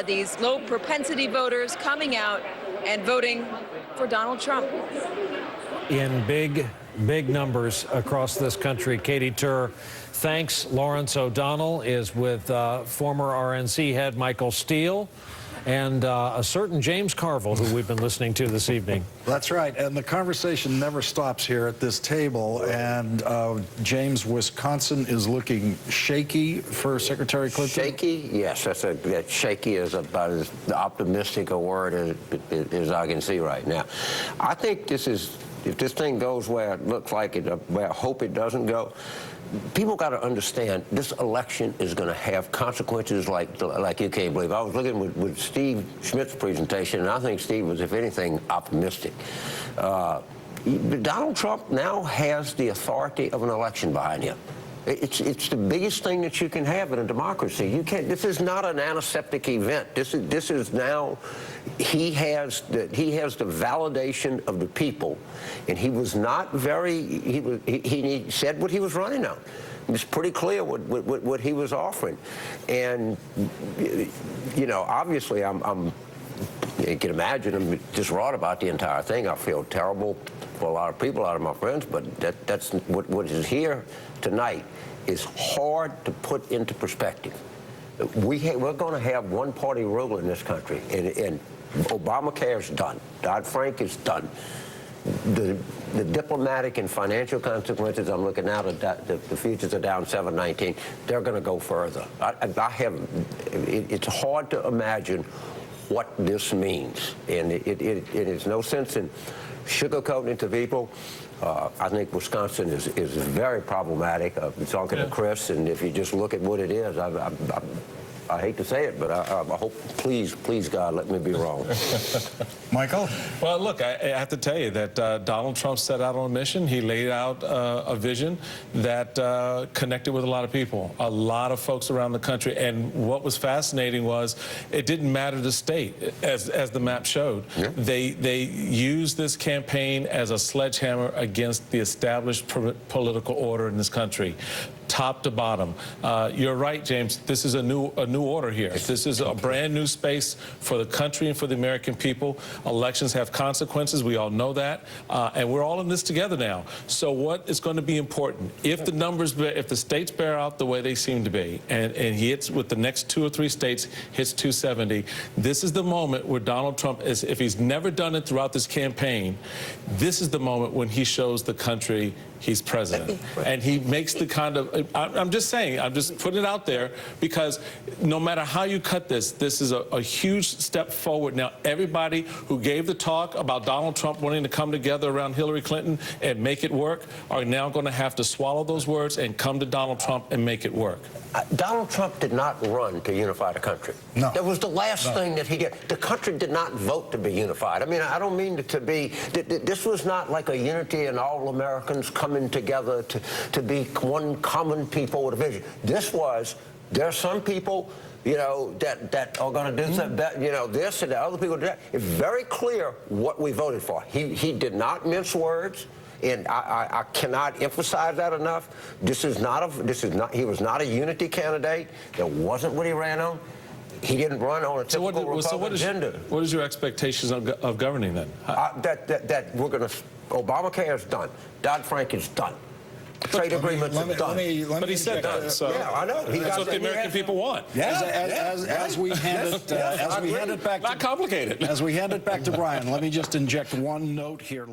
these low propensity voters coming out and voting for Donald Trump. In big numbers across this country. Katie Tur, thanks. Lawrence O'Donnell is with former RNC head Michael Steele and a certain James Carville, who we've been listening to this evening. That's right, and the conversation never stops here at this table, and James, Wisconsin is looking shaky for Secretary Clinton? Shaky? Yes, that shaky is about as optimistic a word as I can see right now. I think this is, if this thing goes where it looks like it, where I hope it doesn't go, people got to understand this election is going to have consequences like you can't believe. I was looking with Steve Schmidt's presentation, and I think Steve was, if anything, optimistic. Donald Trump now has the authority of an election behind him. It's the biggest thing that you can have in a democracy. You can't. This is not an antiseptic event. This is now. He has the validation of the people, and he was not very. He said what he was running on. It was pretty clear what he was offering, and you know, obviously, you can imagine I'm distraught about the entire thing. I feel terrible for a lot of people, a lot of my friends, but that's what is here tonight is hard to put into perspective. We're going to have one-party rule in this country, and Obamacare is done. Dodd-Frank is done. The diplomatic and financial consequences, I'm looking now, the futures are down 7.19. They're going to go further. It's hard to imagine what this means, and it is no sense in sugarcoating it to people. I think Wisconsin is very problematic. Talking to Chris, and if you just look at what it is, I hate to say it, but I hope, please, God, let me be wrong. Michael? Well, look, I have to tell you that Donald Trump set out on a mission. He laid out a vision that connected with a lot of people, a lot of folks around the country. And what was fascinating was it didn't matter the state, as the map showed. Yeah. They used this campaign as a sledgehammer against the established political order in this country, top to bottom. You're right, James. This is a new order here. This is a brand new space for the country and for the American people. Elections have consequences. We all know that. And we're all in this together now. So what is going to be important? If the numbers, if the states bear out the way they seem to be, and he hits with the next 2 or 3 states, hits 270, this is the moment where Donald Trump is, if he's never done it throughout this campaign, this is the moment when he shows the country he's president. And he makes the kind of, I'm just saying, I'm just putting it out there, because no matter how you cut this, this is a huge step forward. Now, everybody who gave the talk about Donald Trump wanting to come together around Hillary Clinton and make it work are now going to have to swallow those words and come to Donald Trump and make it work. Donald Trump did not run to unify the country. No. That was the last thing that he did. The country did not vote to be unified. I mean, I don't mean to be, this was not like a unity and all Americans coming together to be one common people with a vision. This was, there are some people, you know, that are going to do something, you know, this and the other people do that. It's very clear what we voted for. He did not mince words. And I cannot emphasize that enough. He was not a unity candidate. That wasn't what he ran on. He didn't run on a typical Republican agenda. What is your expectations of governing then? That we're going to, Obamacare is done. Dodd-Frank is done. Trade agreements are done. But he said that. So yeah, I know. That's what the American people want. As we hand it back, not complicated. As we hand it back to Brian, let me just inject one note here.